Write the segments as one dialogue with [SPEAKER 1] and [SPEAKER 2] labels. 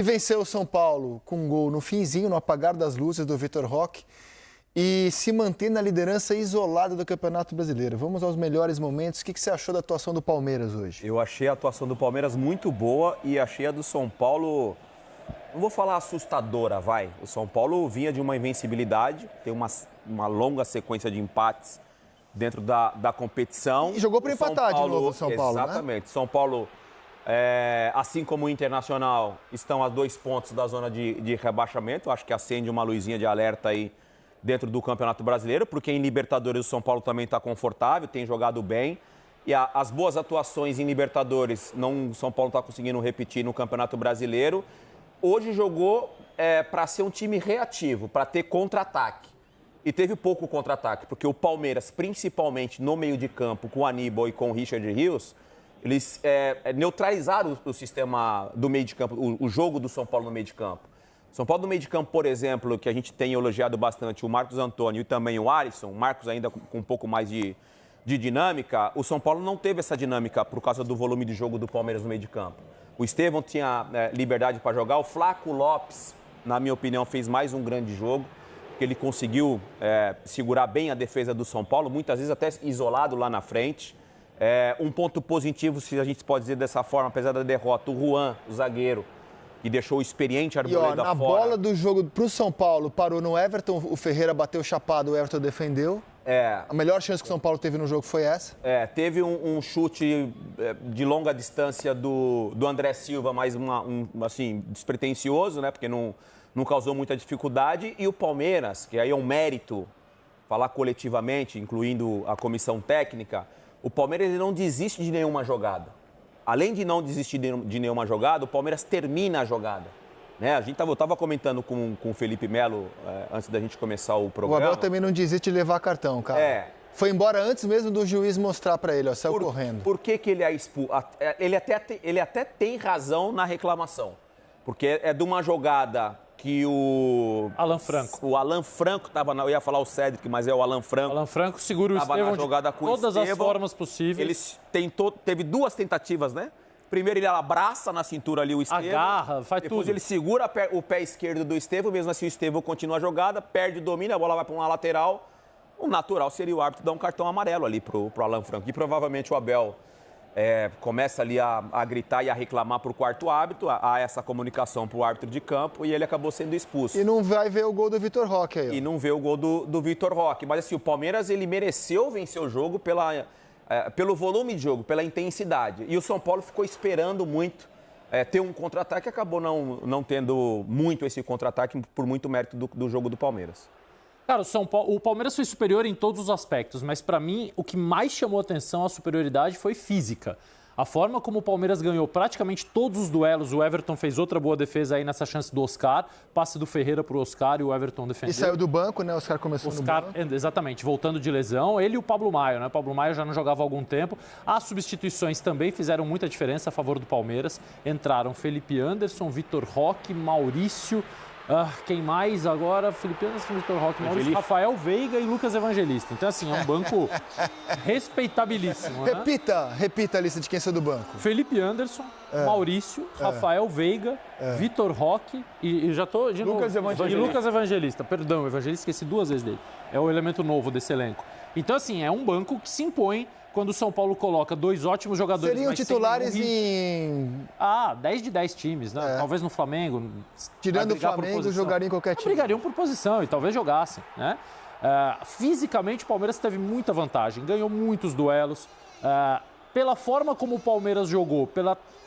[SPEAKER 1] Venceu o São Paulo com um gol no finzinho, no apagar das luzes do Vitor Roque e se mantém na liderança isolada do Campeonato Brasileiro. Vamos aos melhores momentos. O que você achou da atuação do Palmeiras hoje?
[SPEAKER 2] Eu achei a atuação do Palmeiras muito boa e achei a do São Paulo, não vou falar assustadora, vai. O São Paulo vinha de uma invencibilidade, tem uma longa sequência de empates dentro da competição.
[SPEAKER 1] E jogou para empatar de novo o São Paulo,
[SPEAKER 2] exatamente. Né? São Paulo, assim como o Internacional, estão a 2 pontos da zona de rebaixamento. Acho que acende uma luzinha de alerta aí dentro do Campeonato Brasileiro, porque em Libertadores o São Paulo também está confortável, tem jogado bem. E as boas atuações em Libertadores, o São Paulo está conseguindo repetir no Campeonato Brasileiro. Hoje jogou para ser um time reativo, para ter contra-ataque. E teve pouco contra-ataque, porque o Palmeiras, principalmente no meio de campo, com o Aníbal e com o Richard Rios, eles neutralizaram o sistema do meio de campo, o jogo do São Paulo no meio de campo. São Paulo no meio de campo, por exemplo, que a gente tem elogiado bastante, o Marcos Antônio e também o Alisson, o Marcos ainda com um pouco mais de dinâmica, o São Paulo não teve essa dinâmica por causa do volume de jogo do Palmeiras no meio de campo. O Estevão tinha liberdade para jogar, o Flaco Lopes, na minha opinião, fez mais um grande jogo, porque ele conseguiu segurar bem a defesa do São Paulo, muitas vezes até isolado lá na frente. Um ponto positivo, se a gente pode dizer dessa forma, apesar da derrota, o Juan, o zagueiro, que deixou o experiente Arboleda
[SPEAKER 1] na
[SPEAKER 2] fora.
[SPEAKER 1] Bola do jogo para o São Paulo, parou no Everton, o Ferreira bateu chapado, o Everton defendeu. A melhor chance que o São Paulo teve no jogo foi essa?
[SPEAKER 2] Teve um chute de longa distância do André Silva, mas assim, despretensioso, né? Porque não causou muita dificuldade. E o Palmeiras, que aí é um mérito, falar coletivamente, incluindo a comissão técnica, o Palmeiras ele não desiste de nenhuma jogada. Além de não desistir de nenhuma jogada, o Palmeiras termina a jogada. Né? Eu estava comentando com o Felipe Melo antes da gente começar o programa.
[SPEAKER 1] O Abel também não desiste de levar cartão, cara. Foi embora antes mesmo do juiz mostrar para ele, saiu correndo.
[SPEAKER 2] Por que ele é expulso? Ele até tem razão na reclamação. Porque é de uma jogada que o Alan Franco estava, eu ia falar o Cédric, mas é o Alan Franco.
[SPEAKER 3] Alan Franco segura o Estevão de todas as formas possíveis.
[SPEAKER 2] Teve 2 tentativas, né? Primeiro ele abraça na cintura ali o Estevão.
[SPEAKER 3] Agarra, faz
[SPEAKER 2] depois
[SPEAKER 3] tudo.
[SPEAKER 2] Ele segura o pé esquerdo do Estevão, mesmo assim o Estevão continua a jogada, perde o domínio, a bola vai para uma lateral. O natural seria o árbitro dar um cartão amarelo ali pro Alan Franco. E provavelmente o Abel começa ali a gritar e a reclamar para o quarto árbitro, a essa comunicação para o árbitro de campo, e ele acabou sendo expulso.
[SPEAKER 1] E não vai ver o gol do Vitor Roque aí.
[SPEAKER 2] E não vê o gol do Vitor Roque. Mas assim, o Palmeiras ele mereceu vencer o jogo pelo volume de jogo, pela intensidade. E o São Paulo ficou esperando muito ter um contra-ataque, acabou não tendo muito esse contra-ataque por muito mérito do jogo do Palmeiras.
[SPEAKER 3] Cara, o Palmeiras foi superior em todos os aspectos, mas para mim o que mais chamou atenção a superioridade foi física. A forma como o Palmeiras ganhou praticamente todos os duelos, o Everton fez outra boa defesa aí nessa chance do Oscar, passe do Ferreira para o Oscar e o Everton defendeu.
[SPEAKER 1] E saiu do banco, né? O Oscar começou no banco.
[SPEAKER 3] Exatamente, voltando de lesão. Ele e o Pablo Maio, né? O Pablo Maio já não jogava há algum tempo. As substituições também fizeram muita diferença a favor do Palmeiras. Entraram Felipe Anderson, Vitor Roque, Maurício... quem mais agora? Felipe Anderson, Vitor Roque, Maurício, Rafael Veiga e Lucas Evangelista. Então, assim, é um banco respeitabilíssimo. Né?
[SPEAKER 1] Repita a lista de quem saiu do banco.
[SPEAKER 3] Felipe Anderson, Maurício, Rafael Veiga, Vitor Roque e já tô de novo. E Lucas Evangelista. Perdão, Evangelista, esqueci 2 vezes dele. É o elemento novo desse elenco. Então, assim, é um banco que se impõe quando o São Paulo coloca 2 ótimos jogadores.
[SPEAKER 1] Seriam titulares em...
[SPEAKER 3] 10 de 10 times, né? Talvez no Flamengo.
[SPEAKER 1] Tirando o Flamengo, jogariam em qualquer time.
[SPEAKER 3] Brigariam por posição e talvez jogassem, né? Fisicamente, o Palmeiras teve muita vantagem. Ganhou muitos duelos. Pela forma como o Palmeiras jogou,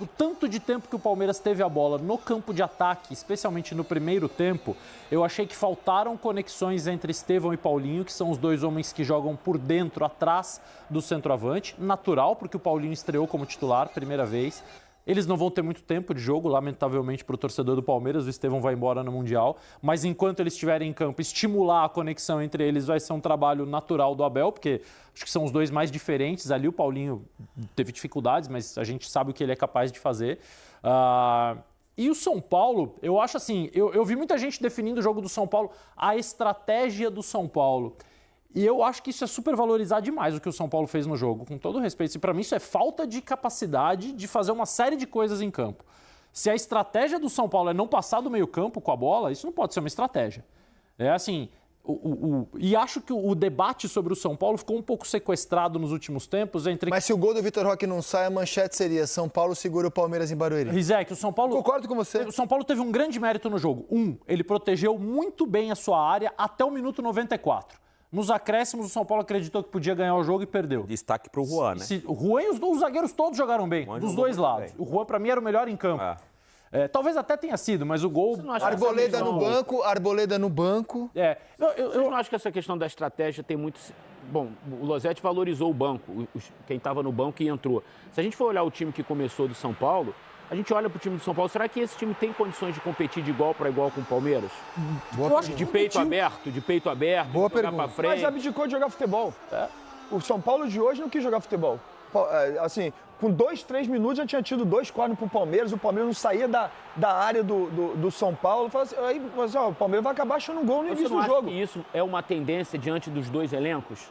[SPEAKER 3] o tanto de tempo que o Palmeiras teve a bola no campo de ataque, especialmente no primeiro tempo, eu achei que faltaram conexões entre Estevão e Paulinho, que são os 2 homens que jogam por dentro, atrás do centroavante. Natural, porque o Paulinho estreou como titular, primeira vez. Eles não vão ter muito tempo de jogo, lamentavelmente, para o torcedor do Palmeiras. O Estevão vai embora no Mundial. Mas enquanto eles estiverem em campo, estimular a conexão entre eles vai ser um trabalho natural do Abel, porque acho que são os 2 mais diferentes ali. O Paulinho teve dificuldades, mas a gente sabe o que ele é capaz de fazer. E o São Paulo, eu acho assim, eu vi muita gente definindo o jogo do São Paulo, a estratégia do São Paulo. E eu acho que isso é supervalorizar demais o que o São Paulo fez no jogo, com todo respeito. E para mim isso é falta de capacidade de fazer uma série de coisas em campo. Se a estratégia do São Paulo é não passar do meio-campo com a bola, isso não pode ser uma estratégia. É assim, e acho que o debate sobre o São Paulo ficou um pouco sequestrado nos últimos tempos entre...
[SPEAKER 1] Mas se o gol do Vitor Roque não sai, a manchete seria São Paulo segura o Palmeiras em Barueri.
[SPEAKER 3] Rizek, o São Paulo...
[SPEAKER 1] Concordo com você.
[SPEAKER 3] O São Paulo teve um grande mérito no jogo. Ele protegeu muito bem a sua área até o minuto 94. Nos acréscimos, o São Paulo acreditou que podia ganhar o jogo e perdeu.
[SPEAKER 2] Destaque pro Juan, né?
[SPEAKER 3] O Juan e os zagueiros todos jogaram bem, dos dois lados.
[SPEAKER 2] Bem.
[SPEAKER 3] O Juan, pra mim, era o melhor em campo. Talvez até tenha sido, mas o gol...
[SPEAKER 1] Arboleda no banco, Arboleda no banco.
[SPEAKER 4] Eu não acho que essa questão da estratégia tem muito... Bom, o Losetti valorizou o banco, quem estava no banco e entrou. Se a gente for olhar o time que começou do São Paulo, a gente olha para o time do São Paulo, será que esse time tem condições de competir de igual para igual com o Palmeiras? De peito aberto,
[SPEAKER 1] Boa
[SPEAKER 4] jogar
[SPEAKER 1] pergunta.
[SPEAKER 4] para frente.
[SPEAKER 5] Mas abdicou de jogar futebol. O São Paulo de hoje não quis jogar futebol. Assim, com 2, 3 minutos já tinha tido 2 cornes pro Palmeiras, o Palmeiras não saía da área do São Paulo. Aí, o Palmeiras vai acabar achando um gol no início do jogo.
[SPEAKER 4] Você não acha que isso é uma tendência diante dos dois elencos?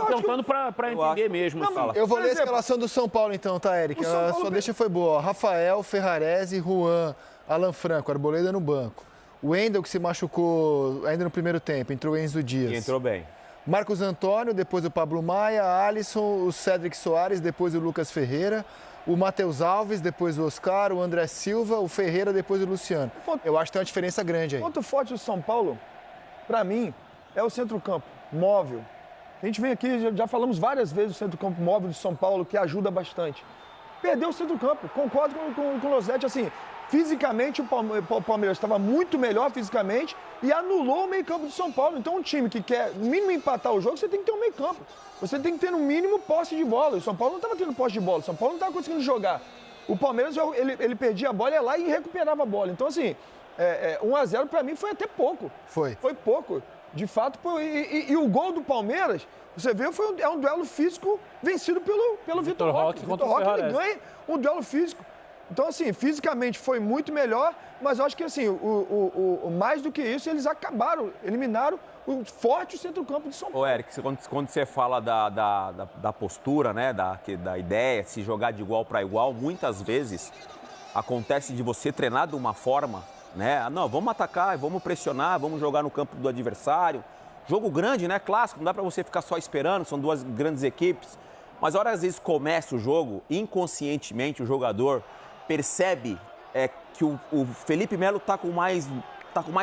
[SPEAKER 4] Tentando para entender mesmo.
[SPEAKER 1] Eu vou ler a escalação do São Paulo então, tá, Eric? A sua deixa foi boa. Rafael, Ferrarese, Juan, Alan Franco, Arboleda no banco. O Wendel, que se machucou ainda no primeiro tempo, entrou Enzo Dias.
[SPEAKER 2] E entrou bem.
[SPEAKER 1] Marcos Antônio, depois o Pablo Maia, Alisson, o Cédric Soares, depois o Lucas Ferreira, o Matheus Alves, depois o Oscar, o André Silva, o Ferreira, depois o Luciano. Eu acho que tem uma diferença grande aí.
[SPEAKER 5] O ponto forte do São Paulo, pra mim, é o centro-campo móvel. A gente vem aqui, já falamos várias vezes do centro-campo móvel de São Paulo, que ajuda bastante. Perdeu o centro-campo, concordo com o Losetti, assim, fisicamente o Palmeiras estava muito melhor fisicamente e anulou o meio-campo do São Paulo. Então um time que quer no mínimo empatar o jogo, você tem que ter um meio-campo. Você tem que ter no mínimo posse de bola. O São Paulo não estava tendo posse de bola, o São Paulo não estava conseguindo jogar. O Palmeiras, ele perdia a bola, ia lá e recuperava a bola. Então assim, 1-0 para mim foi até pouco.
[SPEAKER 1] Foi
[SPEAKER 5] pouco. De fato, e o gol do Palmeiras, você vê, é um duelo físico vencido pelo Vitor Roque. O Vitor Roque ele ganha um duelo físico. Então, assim, fisicamente foi muito melhor, mas eu acho que, assim, mais do que isso, eles eliminaram o forte centro-campo de São Paulo.
[SPEAKER 2] Ô, Eric, quando você fala da postura, né, da ideia, se jogar de igual para igual, muitas vezes acontece de você treinar de uma forma, né? Não, vamos atacar, vamos pressionar, vamos jogar no campo do adversário. Jogo grande, né? Clássico, não dá para você ficar só esperando, são duas grandes equipes. Mas a hora, às vezes, começa o jogo, inconscientemente o jogador percebe que o Felipe Melo tá com mais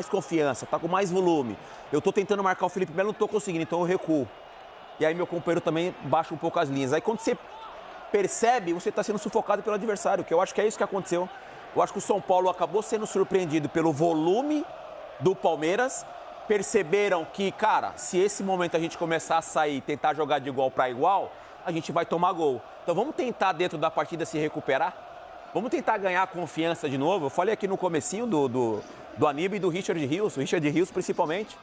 [SPEAKER 2] confiança, tá com mais volume. Eu tô tentando marcar o Felipe Melo, não tô conseguindo, então eu recuo. E aí meu companheiro também baixa um pouco as linhas. Aí quando você percebe, você está sendo sufocado pelo adversário, que eu acho que é isso que aconteceu. Eu acho que o São Paulo acabou sendo surpreendido pelo volume do Palmeiras. Perceberam que, cara, se esse momento a gente começar a sair, tentar jogar de igual para igual, a gente vai tomar gol. Então vamos tentar dentro da partida se recuperar? Vamos tentar ganhar confiança de novo? Eu falei aqui no comecinho do Aníbal e do Richard Rios, o Richard Rios principalmente.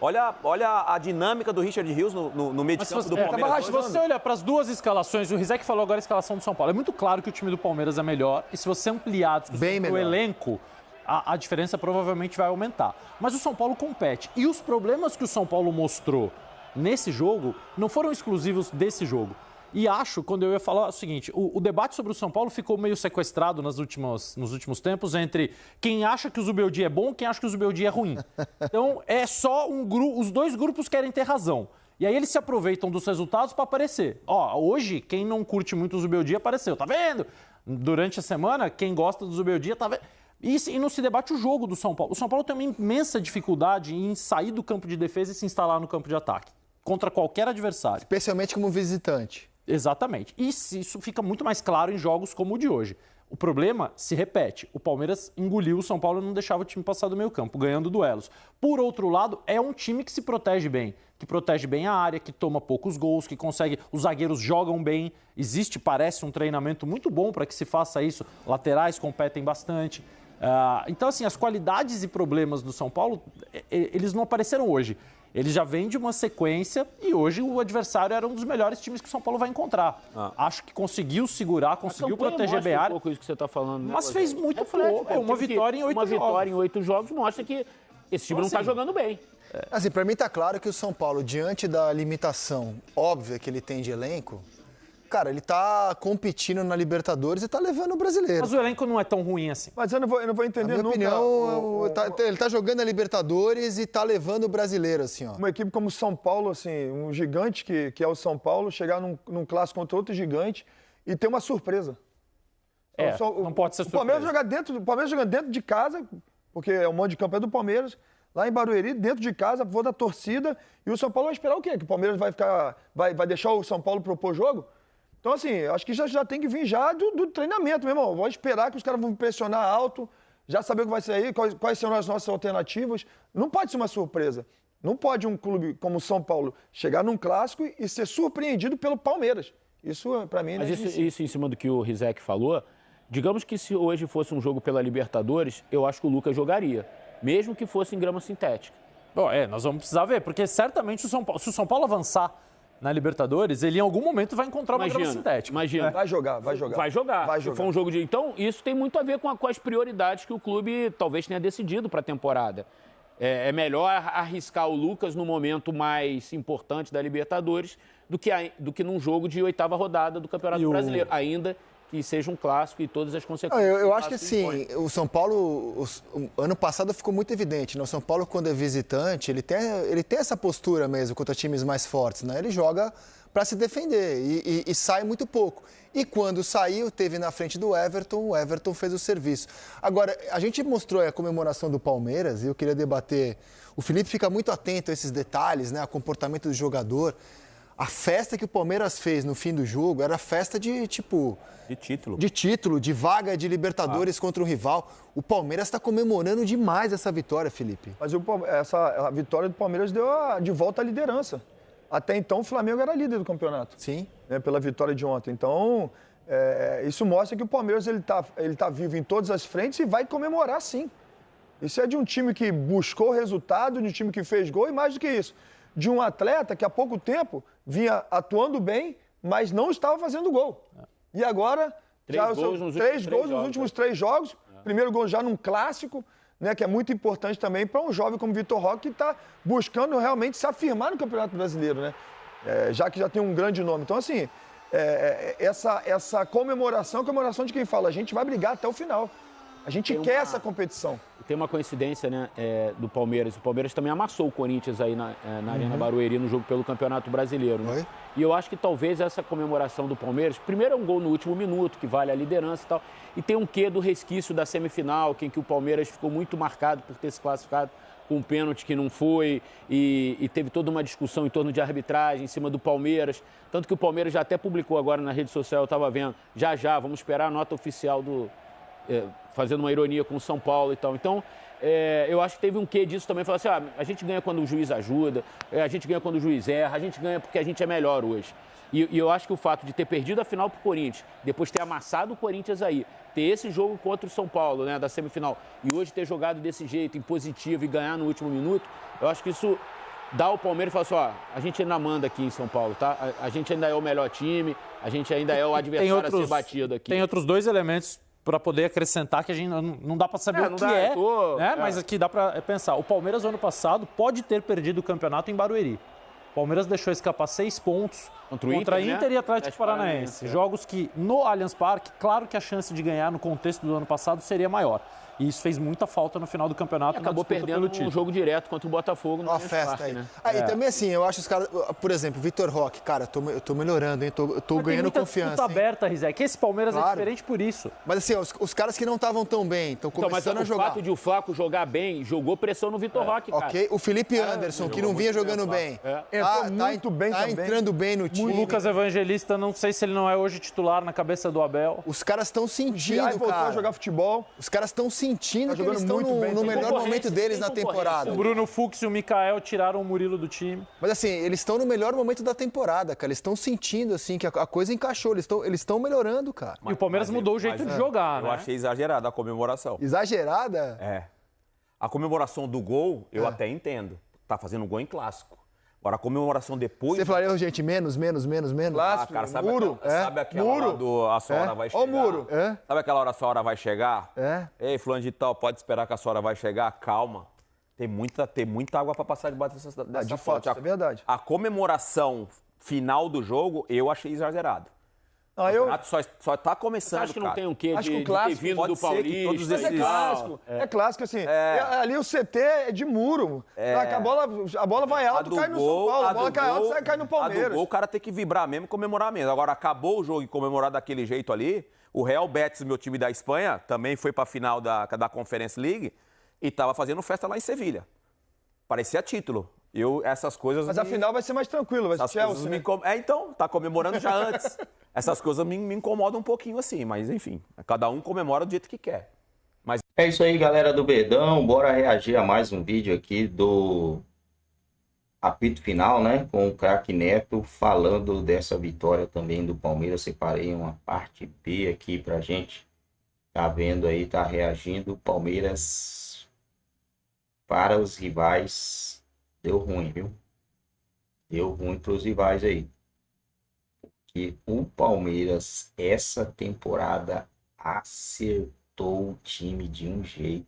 [SPEAKER 2] Olha a dinâmica do Richard Rios no meio de campo do Palmeiras.
[SPEAKER 3] Se você olhar para as duas escalações, o Rizek falou agora a escalação do São Paulo. É muito claro que o time do Palmeiras é melhor. E se você ampliar o elenco, a diferença provavelmente vai aumentar. Mas o São Paulo compete. E os problemas que o São Paulo mostrou nesse jogo não foram exclusivos desse jogo. E acho, quando eu ia falar o seguinte, o debate sobre o São Paulo ficou meio sequestrado nos últimos tempos entre quem acha que o Zubeldia é bom e quem acha que o Zubeldia é ruim. Então, é só os dois grupos querem ter razão. E aí eles se aproveitam dos resultados para aparecer. Hoje, quem não curte muito o Zubeldia apareceu, tá vendo? Durante a semana, quem gosta do Zubeldia tá vendo. E não se debate o jogo do São Paulo. O São Paulo tem uma imensa dificuldade em sair do campo de defesa e se instalar no campo de ataque, contra qualquer adversário.
[SPEAKER 1] Especialmente como visitante.
[SPEAKER 3] Exatamente. E isso fica muito mais claro em jogos como o de hoje. O problema se repete. O Palmeiras engoliu o São Paulo e não deixava o time passar do meio campo, ganhando duelos. Por outro lado, é um time que se protege bem, que protege bem a área, que toma poucos gols, que consegue... Os zagueiros jogam bem. Parece um treinamento muito bom para que se faça isso. Laterais competem bastante. Então, assim, as qualidades e problemas do São Paulo, eles não apareceram hoje. Ele já vem de uma sequência e hoje o adversário era um dos melhores times que o São Paulo vai encontrar. Acho que conseguiu segurar, conseguiu proteger bem a área.
[SPEAKER 4] Um pouco isso que você está falando, né,
[SPEAKER 3] mas fez muito pouco. Uma vitória em 8 jogos.
[SPEAKER 4] Uma vitória em 8 jogos mostra que esse time não está jogando bem.
[SPEAKER 1] Assim, para mim está claro que o São Paulo, diante da limitação óbvia que ele tem de elenco, cara, ele tá competindo na Libertadores e tá levando o brasileiro.
[SPEAKER 3] Mas o elenco não é tão ruim assim.
[SPEAKER 5] Mas eu não vou entender
[SPEAKER 1] Na minha
[SPEAKER 5] nunca.
[SPEAKER 1] opinião, ele tá jogando a Libertadores e tá levando o brasileiro, assim, ó.
[SPEAKER 5] Uma equipe como o São Paulo, assim, um gigante que é o São Paulo, chegar num clássico contra outro gigante e ter uma surpresa.
[SPEAKER 3] Não pode ser surpresa.
[SPEAKER 5] O Palmeiras jogando dentro de casa, porque é o mando de campo é do Palmeiras, lá em Barueri, dentro de casa, vou da torcida, e o São Paulo vai esperar o quê? Que o Palmeiras vai deixar o São Paulo propor jogo? Então, assim, acho que já tem que vir já do treinamento, meu irmão. Vou esperar que os caras vão pressionar alto, já saber o que vai ser aí, quais serão as nossas alternativas. Não pode ser uma surpresa. Não pode um clube como o São Paulo chegar num clássico e ser surpreendido pelo Palmeiras. Isso, pra mim, não é
[SPEAKER 4] isso em cima do que o Rizek falou, digamos que se hoje fosse um jogo pela Libertadores, eu acho que o Lucas jogaria. Mesmo que fosse em grama sintética.
[SPEAKER 3] Bom, nós vamos precisar ver, porque certamente se o São Paulo avançar na Libertadores, ele em algum momento vai encontrar uma grama sintética.
[SPEAKER 4] Imagina.
[SPEAKER 5] Vai jogar.
[SPEAKER 4] Vai jogar. Se for um jogo de... Então, isso tem muito a ver com as prioridades que o clube talvez tenha decidido para a temporada. É melhor arriscar o Lucas no momento mais importante da Libertadores do que num jogo de 8ª rodada do Campeonato Brasileiro. Ainda que seja um clássico e todas as consequências.
[SPEAKER 1] Eu acho que sim, o São Paulo, o ano passado ficou muito evidente, né? O São Paulo, quando é visitante, ele tem essa postura mesmo contra times mais fortes, né? Ele joga para se defender e sai muito pouco. E quando saiu, teve na frente do Everton, o Everton fez o serviço. Agora, a gente mostrou a comemoração do Palmeiras e eu queria debater. O Felipe fica muito atento a esses detalhes, né? O comportamento do jogador. A festa que o Palmeiras fez no fim do jogo era festa de título. De título, de vaga de Libertadores contra o rival. O Palmeiras está comemorando demais essa vitória, Felipe.
[SPEAKER 5] Mas a vitória do Palmeiras deu de volta à liderança. Até então o Flamengo era líder do campeonato.
[SPEAKER 1] Sim.
[SPEAKER 5] Né, pela vitória de ontem. Então, isso mostra que o Palmeiras ele tá vivo em todas as frentes e vai comemorar sim. Isso é de um time que buscou resultado, de um time que fez gol e mais do que isso. De um atleta que há pouco tempo vinha atuando bem, mas não estava fazendo gol. E agora, três gols nos últimos 3 jogos. Primeiro gol já num clássico, né, que é muito importante também para um jovem como Vitor Roque, que está buscando realmente se afirmar no Campeonato Brasileiro, né? Já que já tem um grande nome. Então, assim, essa comemoração de quem fala, a gente vai brigar até o final. A gente quer essa competição.
[SPEAKER 4] Tem uma coincidência, né, do Palmeiras. O Palmeiras também amassou o Corinthians aí na Arena Barueri no jogo pelo Campeonato Brasileiro. Né? E eu acho que talvez essa comemoração do Palmeiras, primeiro é um gol no último minuto, que vale a liderança e tal, e tem um quê do resquício da semifinal, em que o Palmeiras ficou muito marcado por ter se classificado com um pênalti que não foi, e teve toda uma discussão em torno de arbitragem em cima do Palmeiras. Tanto que o Palmeiras já até publicou agora na rede social, eu estava vendo, já, vamos esperar a nota oficial fazendo uma ironia com o São Paulo e tal. Então, eu acho que teve um quê disso também. Falar assim, a gente ganha quando o juiz ajuda, a gente ganha quando o juiz erra, a gente ganha porque a gente é melhor hoje. E eu acho que o fato de ter perdido a final pro Corinthians, depois ter amassado o Corinthians aí, ter esse jogo contra o São Paulo, né, da semifinal, e hoje ter jogado desse jeito, em positivo, e ganhar no último minuto, eu acho que isso dá ao Palmeiras e fala assim, a gente ainda manda aqui em São Paulo, tá? A gente ainda é o melhor time, a gente ainda é o adversário a ser batido aqui.
[SPEAKER 3] Tem outros 2 elementos para poder acrescentar que a gente não dá para saber o que né? Mas aqui dá para pensar. O Palmeiras, no ano passado, pode ter perdido o campeonato em Barueri. O Palmeiras deixou escapar 6 pontos contra Inter e Atlético Paranaense. Jogos que, no Allianz Parque, claro que a chance de ganhar no contexto do ano passado seria maior. E isso fez muita falta no final do campeonato.
[SPEAKER 4] Acabou perdendo um jogo direto contra o Botafogo no
[SPEAKER 1] Allianz Parque,
[SPEAKER 4] aí. Né?
[SPEAKER 1] E também assim, eu acho os caras, por exemplo, Vitor Roque, cara, eu tô melhorando, hein? Tô ganhando confiança.
[SPEAKER 3] Disputa aberta, Rizek. Esse Palmeiras é diferente por isso.
[SPEAKER 1] Mas assim, os caras que não estavam tão bem, estão começando a jogar.
[SPEAKER 4] Mas o fato de o Flaco jogar bem, jogou pressão no Vitor Roque, cara.
[SPEAKER 1] Ok, o Felipe Anderson, que não vinha jogando bem.
[SPEAKER 5] Muito bem
[SPEAKER 1] também. Entrando bem no time.
[SPEAKER 3] O Lucas Evangelista, não sei se ele não é hoje titular na cabeça do Abel.
[SPEAKER 1] Os caras estão sentindo, cara.
[SPEAKER 5] Voltou a jogar futebol.
[SPEAKER 1] Os caras estão sentindo que eles estão no melhor momento deles na temporada.
[SPEAKER 3] O Bruno Fux e o Mikael tiraram o Murilo do time.
[SPEAKER 1] Mas assim, eles estão no melhor momento da temporada, cara. Eles estão sentindo, assim, que a coisa encaixou. Eles estão melhorando, cara.
[SPEAKER 3] E o Palmeiras mudou o jeito de jogar, né?
[SPEAKER 2] Eu achei exagerada a comemoração.
[SPEAKER 1] Exagerada?
[SPEAKER 2] A comemoração do gol, eu até entendo. Tá fazendo gol em clássico. Agora, a comemoração depois...
[SPEAKER 1] Você falaria, gente, menos?
[SPEAKER 5] Clássico,
[SPEAKER 2] cara, sabe
[SPEAKER 5] muro.
[SPEAKER 2] Sabe aquela hora do a sua hora vai chegar?
[SPEAKER 5] Ó o muro.
[SPEAKER 2] Sabe aquela hora a sua hora vai chegar? Ei, fulano de tal, pode esperar que a sua hora vai chegar? Calma. Tem muita água para passar debaixo dessa
[SPEAKER 5] de fato, isso é verdade.
[SPEAKER 2] A comemoração final do jogo, eu achei exagerado.
[SPEAKER 5] Ah,
[SPEAKER 2] O campeonato só está começando,
[SPEAKER 4] Acho que não
[SPEAKER 2] cara.
[SPEAKER 4] tem um quê
[SPEAKER 5] Acho que o
[SPEAKER 4] de ter
[SPEAKER 5] clássico
[SPEAKER 4] vindo
[SPEAKER 2] pode
[SPEAKER 4] do
[SPEAKER 2] ser que
[SPEAKER 4] Paulista.
[SPEAKER 2] todos
[SPEAKER 5] Mas é
[SPEAKER 2] esses-
[SPEAKER 5] clássico, é clássico, assim. Ali o CT é de muro. A bola vai alto, cai no São Paulo. A bola cai alto, cai no
[SPEAKER 2] A do
[SPEAKER 5] Palmeiras.
[SPEAKER 2] gol, o cara tem que vibrar mesmo e comemorar mesmo. Agora, acabou o jogo e comemorar daquele jeito ali. O Real Betis, meu time da Espanha, também foi para a final da Conference League e estava fazendo festa lá em Sevilha. Parecia título. Essas coisas...
[SPEAKER 5] Mas a final vai ser mais tranquilo, vai ser
[SPEAKER 2] Essas coisas
[SPEAKER 5] Chelsea,
[SPEAKER 2] me
[SPEAKER 5] né?
[SPEAKER 2] então, tá comemorando já antes. Essas coisas me incomodam um pouquinho assim, mas enfim, cada um comemora do jeito que quer.
[SPEAKER 6] É isso aí, galera do Verdão. Bora reagir a mais um vídeo aqui do apito final, né? Com o craque Neto falando dessa vitória também do Palmeiras. Separei uma parte B aqui pra gente. Tá vendo aí, tá reagindo. O Palmeiras para os rivais. Deu ruim, viu? Deu ruim pros rivais aí. Porque o Palmeiras, essa temporada, acertou o time de um jeito.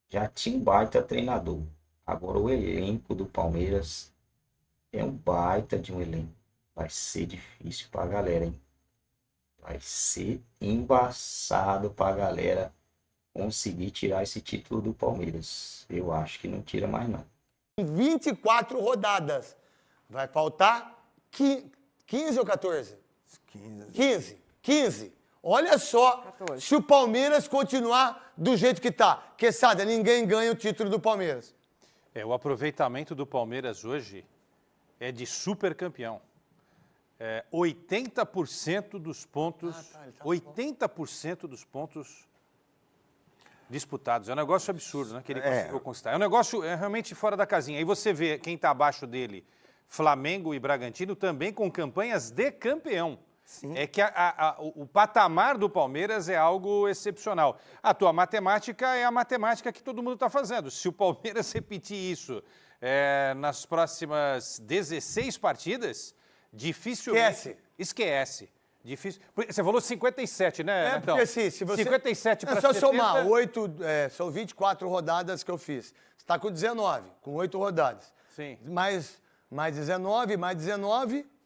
[SPEAKER 6] Já tinha um baita treinador. Agora o elenco do Palmeiras é um baita de um elenco. Vai ser difícil pra galera, hein? Vai ser embaçado pra galera conseguir tirar esse título do Palmeiras. Eu acho que não tira mais, não.
[SPEAKER 7] 24 rodadas. Vai faltar 15 ou 14? 15. Olha só,
[SPEAKER 8] 14.
[SPEAKER 7] se o Palmeiras continuar do jeito que tá. Quesada, ninguém ganha o título do Palmeiras.
[SPEAKER 9] O aproveitamento do Palmeiras hoje é de super campeão. 80% dos pontos, 80% dos pontos disputados. É um negócio absurdo, né? Que ele conseguiu conquistar. É um negócio realmente fora da casinha. Aí você vê quem está abaixo dele, Flamengo e Bragantino, também com campanhas de campeão. Sim. É que o patamar do Palmeiras é algo excepcional. A tua matemática é a matemática que todo mundo está fazendo. Se o Palmeiras repetir isso nas próximas 16 partidas, dificilmente... Esquece. Difícil. Você falou 57, né,
[SPEAKER 7] Porque assim, se você...
[SPEAKER 9] 57 para
[SPEAKER 7] É só
[SPEAKER 9] 70...
[SPEAKER 7] somar, são 24 rodadas que eu fiz. Você está com 19, com 8 rodadas.
[SPEAKER 9] Sim.
[SPEAKER 7] Mais 19,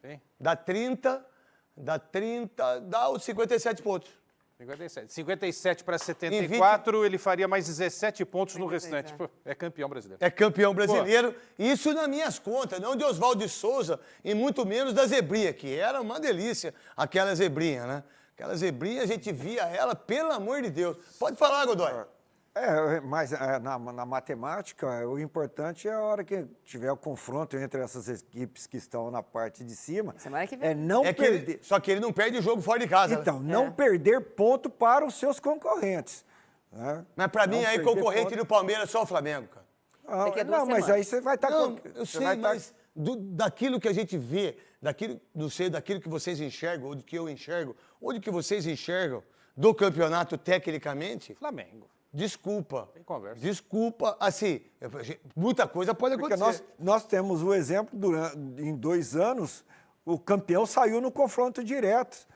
[SPEAKER 9] Sim.
[SPEAKER 7] dá 30, dá os 57 pontos.
[SPEAKER 9] 57 para 74, ele faria mais 17 pontos no restante. Pô, é campeão brasileiro.
[SPEAKER 7] É campeão brasileiro. Isso nas minhas contas, não de Oswaldo de Souza e muito menos da zebrinha, que era uma delícia, aquela zebrinha, né? Aquela zebrinha, a gente via ela, pelo amor de Deus. Pode falar, Godoy.
[SPEAKER 8] Mas na matemática, o importante é a hora que tiver o confronto entre essas equipes que estão na parte de cima.
[SPEAKER 10] Semana que vem.
[SPEAKER 8] Perder.
[SPEAKER 7] Só que ele não perde o jogo fora de casa.
[SPEAKER 8] Então, não perder ponto para os seus concorrentes. Né?
[SPEAKER 7] Mas pra mim, aí,
[SPEAKER 8] perder
[SPEAKER 7] concorrente
[SPEAKER 8] ponto.
[SPEAKER 7] do Palmeiras é só o Flamengo, cara.
[SPEAKER 10] Daqui a 2
[SPEAKER 8] mas
[SPEAKER 10] semanas.
[SPEAKER 8] aí você vai estar...
[SPEAKER 7] Não, eu sei, mas daquilo que a gente vê, daquilo que vocês enxergam, ou do que eu enxergo, ou do que vocês enxergam do campeonato tecnicamente...
[SPEAKER 9] Flamengo.
[SPEAKER 7] Desculpa.
[SPEAKER 9] Tem conversa.
[SPEAKER 7] Desculpa. Assim, muita coisa pode
[SPEAKER 8] Porque
[SPEAKER 7] acontecer.
[SPEAKER 8] nós temos o exemplo, em 2 anos, o campeão saiu no confronto direto.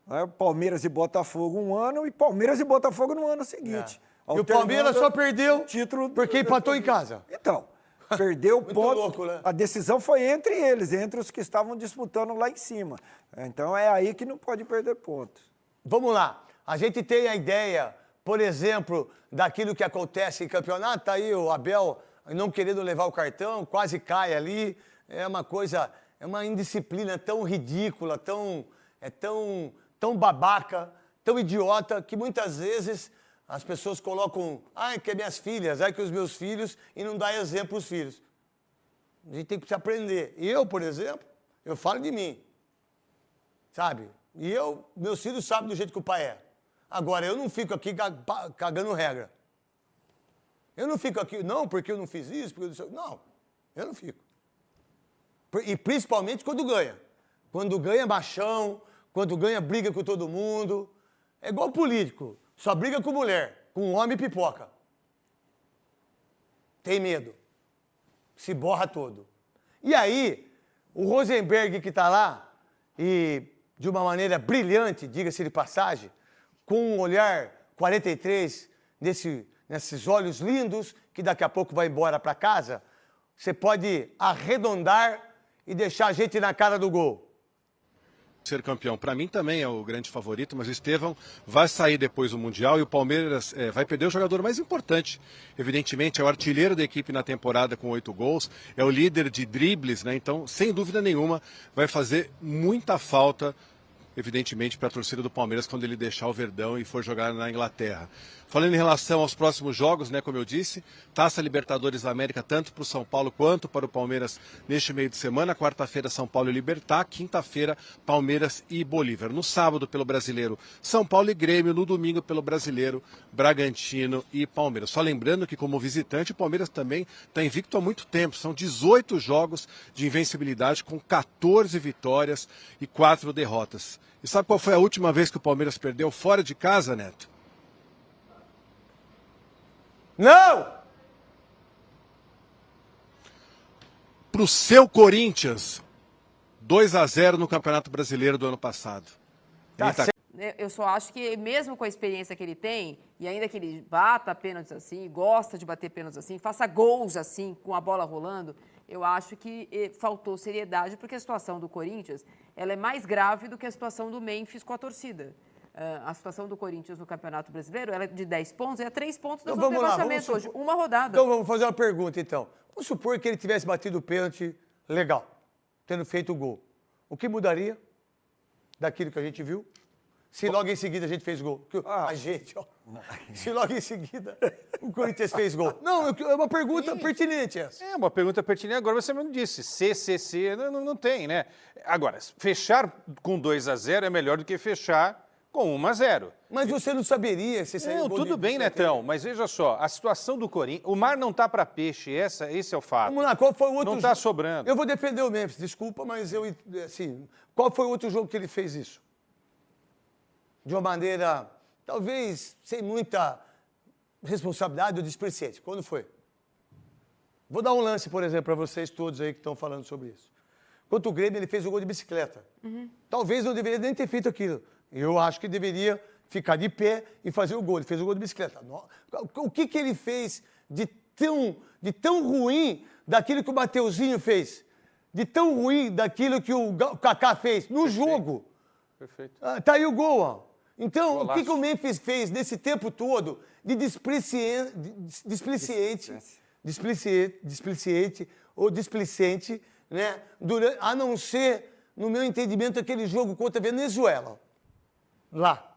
[SPEAKER 8] Né? Palmeiras e Botafogo um ano e Palmeiras e Botafogo no ano seguinte.
[SPEAKER 7] E o Palmeiras só perdeu
[SPEAKER 8] título
[SPEAKER 7] porque empatou em casa.
[SPEAKER 8] Então, perdeu o
[SPEAKER 7] Muito
[SPEAKER 8] ponto.
[SPEAKER 7] louco, né?
[SPEAKER 8] A decisão foi entre eles, entre os que estavam disputando lá em cima. Então é aí que não pode perder ponto.
[SPEAKER 7] Vamos lá. A gente tem a ideia, por exemplo, daquilo que acontece em campeonato. Tá aí o Abel não querendo levar o cartão, quase cai ali. É uma coisa, é uma indisciplina tão ridícula, tão babaca, tão idiota, que muitas vezes as pessoas colocam, que é minhas filhas, que os meus filhos, e não dá exemplo aos filhos. A gente tem que se aprender. Eu, por exemplo, eu falo de mim, sabe? E meus filhos sabem do jeito que o pai é. Agora, eu não fico aqui cagando regra. Eu não fico aqui, não, porque eu não fiz isso, porque eu não, eu não fico. E principalmente quando ganha. Quando ganha machão, quando ganha briga com todo mundo. É igual político, só briga com mulher, com homem pipoca. Tem medo. Se borra todo. E aí, o Rosenberg que está lá, e de uma maneira brilhante, diga-se de passagem, com um olhar 43, nesses olhos lindos, que daqui a pouco vai embora para casa, você pode arredondar e deixar a gente na cara do gol.
[SPEAKER 10] ser campeão. Para mim também é o grande favorito, mas o Estevão vai sair depois do Mundial e o Palmeiras vai perder o jogador mais importante. Evidentemente, é o artilheiro da equipe na temporada com 8 gols, é o líder de dribles, né? Então, sem dúvida nenhuma, vai fazer muita falta, evidentemente, para a torcida do Palmeiras quando ele deixar o Verdão e for jogar na Inglaterra. Falando em relação aos próximos jogos, né, como eu disse, Taça Libertadores da América, tanto para o São Paulo quanto para o Palmeiras neste meio de semana. Quarta-feira, São Paulo e Libertad. Quinta-feira, Palmeiras e Bolívar. No sábado, pelo Brasileiro, São Paulo e Grêmio. No domingo, pelo Brasileiro, Bragantino e Palmeiras. Só lembrando que, como visitante, o Palmeiras também está invicto há muito tempo. São 18 jogos de invencibilidade com 14 vitórias e 4 derrotas. E sabe qual foi a última vez que o Palmeiras perdeu fora de casa, Neto?
[SPEAKER 7] Não!
[SPEAKER 10] Para o seu Corinthians, 2-0 no Campeonato Brasileiro do ano passado.
[SPEAKER 11] Eu só acho que, mesmo com a experiência que ele tem, e ainda que ele bata pênaltis assim, gosta de bater pênaltis assim, faça gols assim, com a bola rolando, eu acho que faltou seriedade, porque a situação do Corinthians ela é mais grave do que a situação do Memphis com a torcida. A situação do Corinthians no Campeonato Brasileiro ela é de 10 pontos, é 3 pontos da zona de rebaixamento hoje, uma rodada.
[SPEAKER 7] Então vamos fazer uma pergunta, então. Vamos supor que ele tivesse batido o pênalti legal, tendo feito o gol. O que mudaria daquilo que a gente viu? Se logo em seguida a gente fez gol. A gente, ó. Se logo em seguida o Corinthians fez gol. Não, é uma pergunta pertinente essa.
[SPEAKER 9] É uma pergunta pertinente. Agora você mesmo disse, CCC não tem, né? Agora, fechar com 2-0 é melhor do que fechar com 1-0.
[SPEAKER 7] Mas você não saberia se saiu
[SPEAKER 9] Não, tudo bem, Netão, mas veja só, a situação do Corinthians, o mar não tá para peixe, esse é o fato.
[SPEAKER 7] Vamos lá, qual foi o outro
[SPEAKER 9] Não tá sobrando.
[SPEAKER 7] Eu vou defender o Memphis, desculpa, mas qual foi o outro jogo que ele fez isso? De uma maneira, talvez, sem muita responsabilidade ou displicente. Quando foi? Vou dar um lance, por exemplo, para vocês todos aí que estão falando sobre isso. Contra o Grêmio, ele fez o gol de bicicleta. Talvez não deveria nem ter feito aquilo. Eu acho que deveria ficar de pé e fazer o gol. Ele fez o gol de bicicleta. O que ele fez de tão ruim daquilo que o Mateuzinho fez? De tão ruim daquilo que o Kaká fez no jogo?
[SPEAKER 9] Perfeito.
[SPEAKER 7] Tá aí o gol, ó. Então,
[SPEAKER 9] Golaço.
[SPEAKER 7] o que o Memphis fez nesse tempo todo de displicente, né? A não ser, no meu entendimento, aquele jogo contra a Venezuela. Lá.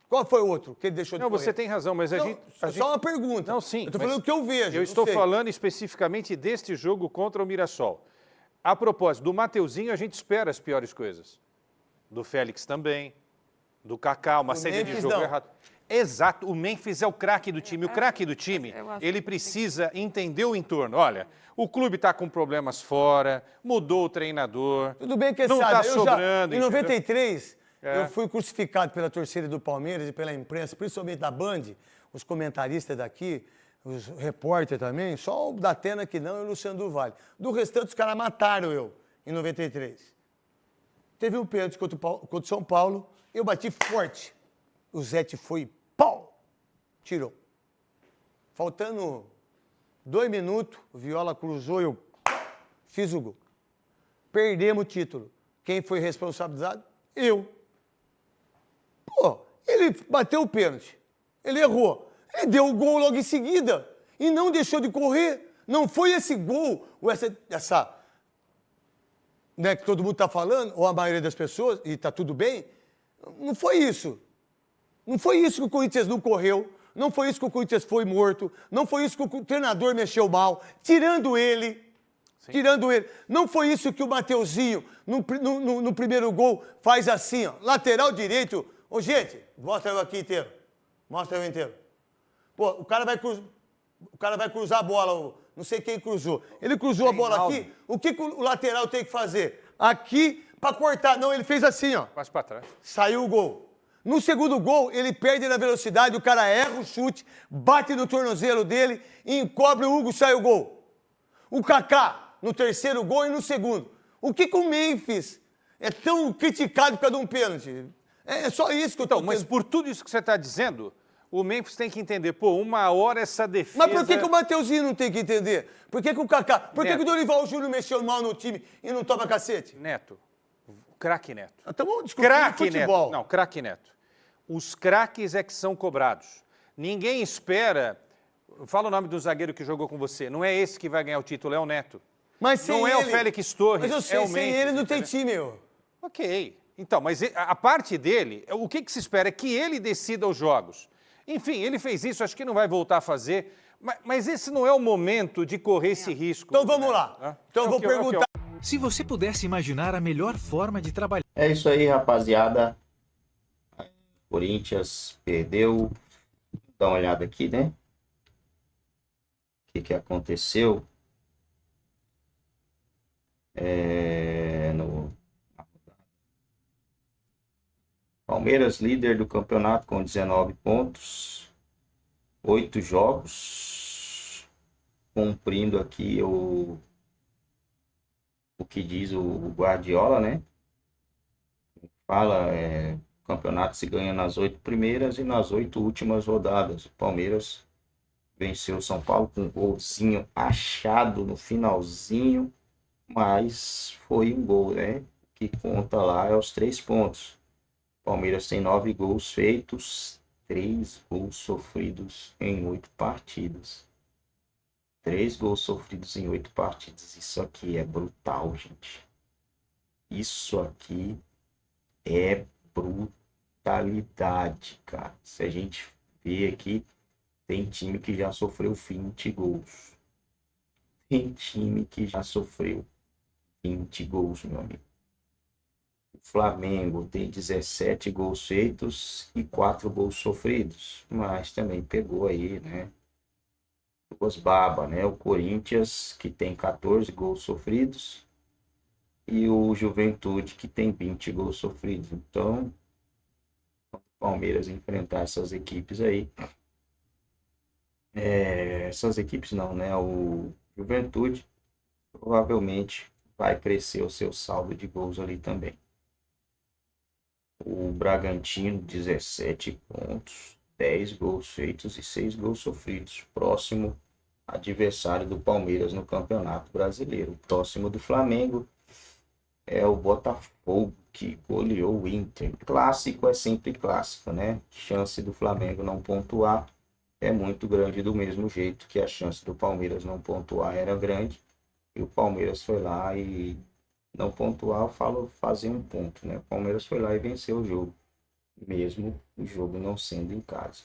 [SPEAKER 7] Qual foi o outro que ele deixou de correr?
[SPEAKER 9] Não, você tem razão, mas a gente...
[SPEAKER 7] Só uma pergunta.
[SPEAKER 9] Não, sim.
[SPEAKER 7] Eu estou falando o que eu vejo.
[SPEAKER 9] Eu estou falando especificamente deste jogo contra o Mirassol. A propósito, do Mateuzinho a gente espera as piores coisas. Do Félix também, do Kaká, uma série de jogos errados. Exato, o Memphis é o craque do time. O craque do time, ele precisa entender o entorno. Olha, o clube está com problemas fora, mudou o treinador.
[SPEAKER 7] Tudo bem que
[SPEAKER 9] não está sobrando.
[SPEAKER 7] Em 93, eu fui crucificado pela torcida do Palmeiras e pela imprensa, principalmente da Band, os comentaristas daqui, os repórteres também, só o da Atena que não e o Luciano do Vale. Do restante, os caras mataram eu, em 93. Teve um pênalti contra o São Paulo, eu bati forte. O Zete foi, pau, tirou. Faltando 2 minutos, o Viola cruzou e eu fiz o gol. Perdemos o título. Quem foi responsabilizado? Eu. Pô, ele bateu o pênalti. Ele errou. Ele deu o gol logo em seguida. E não deixou de correr. Não foi esse gol, ou essa né, que todo mundo está falando, ou a maioria das pessoas, e está tudo bem. Não foi isso. Não foi isso que o Corinthians não correu. Não foi isso que o Corinthians foi morto. Não foi isso que o treinador mexeu mal. Tirando ele. Sim. Tirando ele. Não foi isso que o Mateuzinho, no primeiro gol, faz assim, ó. Lateral direito. Ô, gente, mostra eu aqui inteiro. Mostra eu inteiro. Pô, o cara vai cruzar a bola. Não sei quem cruzou. Ele cruzou a bola aqui. O que o lateral tem que fazer? Aqui, para cortar. Não, ele fez assim, ó.
[SPEAKER 9] Mais para trás.
[SPEAKER 7] Saiu o gol. No segundo gol, ele perde na velocidade, o cara erra o chute, bate no tornozelo dele, encobre o Hugo, sai o gol. O Kaká, no terceiro gol e no segundo. O que o Memphis é tão criticado por causa de um pênalti? É só isso que eu tô
[SPEAKER 9] Mas por tudo isso que você está dizendo, o Memphis tem que entender, pô, uma hora essa defesa...
[SPEAKER 7] Mas por que o Mateuzinho não tem que entender? Por que o Kaká... Por que o Dorival Júnior mexeu mal no time e não toma cacete?
[SPEAKER 9] Neto, craque Neto.
[SPEAKER 7] Estamos discutindo
[SPEAKER 9] Craque
[SPEAKER 7] futebol.
[SPEAKER 9] Neto. Não, craque Neto. Os craques é que são cobrados. Ninguém espera... Fala o nome do zagueiro que jogou com você. Não é esse que vai ganhar o título, é o Neto.
[SPEAKER 7] Mas sem
[SPEAKER 9] não é
[SPEAKER 7] ele...
[SPEAKER 9] o Félix Torres,
[SPEAKER 7] Mas eu sei,
[SPEAKER 9] é o
[SPEAKER 7] sem
[SPEAKER 9] Memphis,
[SPEAKER 7] ele não tem
[SPEAKER 9] entendeu?
[SPEAKER 7] time, meu.
[SPEAKER 9] Ok. Então, mas a parte dele, o que se espera é que ele decida os jogos. Enfim, ele fez isso, acho que não vai voltar a fazer. Mas esse não é o momento de correr esse risco.
[SPEAKER 7] Então vamos lá. Então eu vou perguntar.
[SPEAKER 12] Se você pudesse imaginar a melhor forma de trabalhar...
[SPEAKER 6] É isso aí, rapaziada. Corinthians perdeu. Dá uma olhada aqui, né? O que aconteceu? Palmeiras, líder do campeonato com 19 pontos. 8 jogos. Cumprindo aqui o que diz o Guardiola, né? Fala, o campeonato se ganha nas 8 primeiras e nas 8 últimas rodadas. O Palmeiras venceu o São Paulo com um golzinho achado no finalzinho, mas foi um gol, né? O que conta lá é os 3 pontos. O Palmeiras tem 9 gols feitos, 3 gols sofridos em 8 partidas. 3 gols sofridos em 8 partidas. Isso aqui é brutal, gente. Isso aqui é brutalidade, cara. Se a gente ver aqui, tem time que já sofreu 20 gols. Tem time que já sofreu 20 gols, meu amigo. O Flamengo tem 17 gols feitos e 4 gols sofridos. Mas também pegou aí, né? Duas babas, né? O Corinthians, que tem 14 gols sofridos. E o Juventude, que tem 20 gols sofridos. Então, o Palmeiras enfrentar essas equipes aí. Essas equipes não, né? O Juventude provavelmente vai crescer o seu saldo de gols ali também. O Bragantino, 17 pontos, 10 gols feitos e 6 gols sofridos. Próximo adversário do Palmeiras no Campeonato Brasileiro. O próximo do Flamengo é o Botafogo, que goleou o Inter. Clássico é sempre clássico, né? Chance do Flamengo não pontuar é muito grande, do mesmo jeito que a chance do Palmeiras não pontuar era grande. E o Palmeiras foi lá e não pontuar, eu falo fazer um ponto, né? O Palmeiras foi lá e venceu o jogo, mesmo o jogo não sendo em casa.